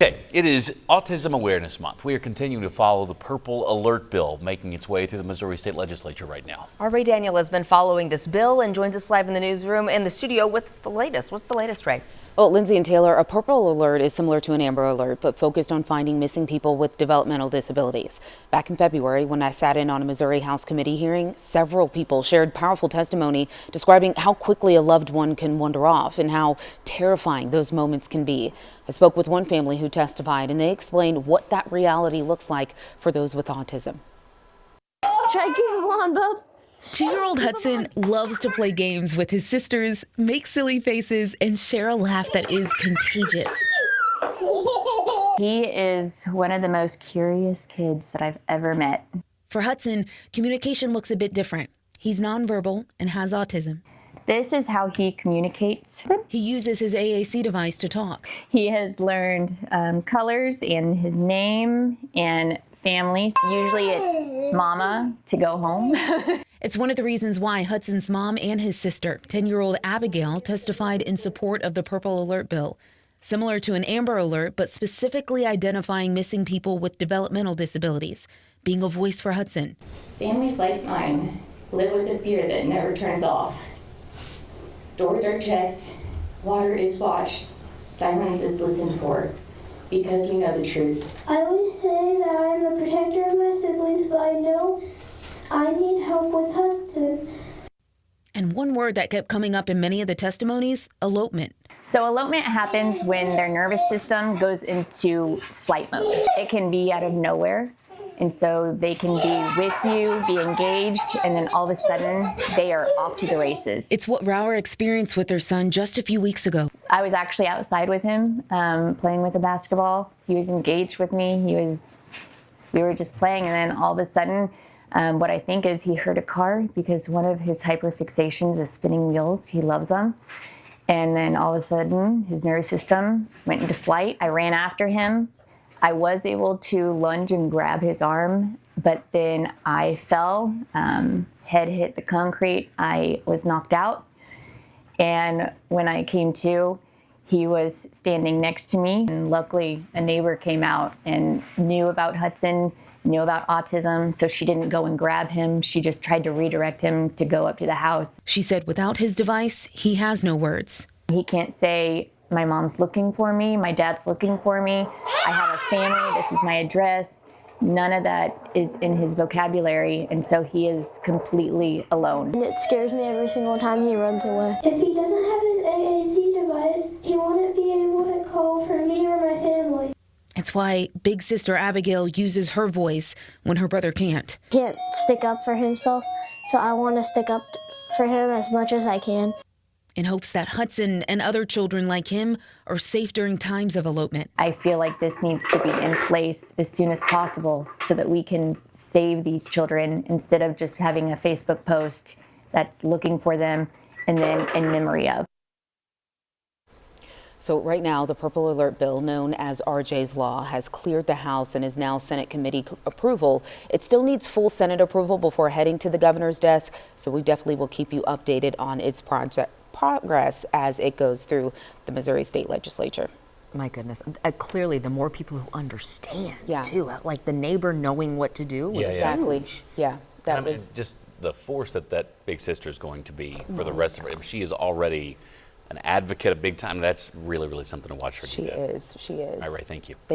Okay, it is Autism Awareness Month. We are continuing to follow the Purple Alert Bill making its way through the Missouri State Legislature right now. Our Ray Daniel has been following this bill and joins us live in the newsroom in the studio. What's the latest? What's the latest, Ray? Well, Lindsay and Taylor, a Purple Alert is similar to an Amber Alert, but focused on finding missing people with developmental disabilities. Back in February, when I sat in on a Missouri House Committee hearing, several people shared powerful testimony describing how quickly a loved one can wander off and how terrifying those moments can be. I spoke with one family who testified, and they explained what that reality looks like for those with autism. Try to keep him on, bub. 2-year-old Hudson loves to play games with his sisters, make silly faces, and share a laugh that is contagious. He is one of the most curious kids that I've ever met. For Hudson, communication looks a bit different. He's nonverbal and has autism. This is how he communicates. He uses his AAC device to talk. He has learned colors and his name and family. Usually it's mama to go home. It's one of the reasons why Hudson's mom and his sister, 10-year-old Abigail, testified in support of the Purple Alert bill. Similar to an Amber Alert, but specifically identifying missing people with developmental disabilities, being a voice for Hudson. Families like mine live with the fear that never turns off. Doors are checked, water is watched, silence is listened for, because we know the truth. I always say that I'm the protector of my siblings, but I know I need help with Hudson. And one word that kept coming up in many of the testimonies, elopement. So elopement happens when their nervous system goes into flight mode. It can be out of nowhere. And so they can be with you, be engaged, and then all of a sudden they are off to the races. It's what Rower experienced with her son just a few weeks ago. I was actually outside with him, playing with the basketball. He was engaged with me. We were just playing, and then all of a sudden, what I think is he heard a car because one of his hyperfixations is spinning wheels. He loves them. And then all of a sudden, his nervous system went into flight. I ran after him. I was able to lunge and grab his arm, but then I fell, head hit the concrete. I was knocked out. And when I came to, he was standing next to me. And luckily, a neighbor came out and knew about Hudson, knew about autism, so she didn't go and grab him. She just tried to redirect him to go up to the house. She said without his device, he has no words. He can't say, my mom's looking for me, my dad's looking for me, I have a family, this is my address. None of that is in his vocabulary, and so he is completely alone. And it scares me every single time he runs away. If he doesn't have his AAC device, he wouldn't be able to call for me or my family. It's why big sister Abigail uses her voice when her brother can't. He can't stick up for himself, so I want to stick up for him as much as I can. In hopes that Hudson and other children like him are safe during times of elopement. I feel like this needs to be in place as soon as possible so that we can save these children instead of just having a Facebook post that's looking for them and then in memory of. So right now, the Purple Alert bill, known as RJ's Law, has cleared the House and is now Senate committee approval. It still needs full Senate approval before heading to the governor's desk, so we definitely will keep you updated on its progress as it goes through the Missouri State Legislature. My goodness. Clearly, the more people who understand, Yeah. too, like the neighbor knowing what to do. Was Exactly. huge. Yeah. That I mean, was just the force that big sister is going to be for the rest of her. She is already an advocate of big time. That's really, really something to watch her do. She is. All right, Ray, thank you.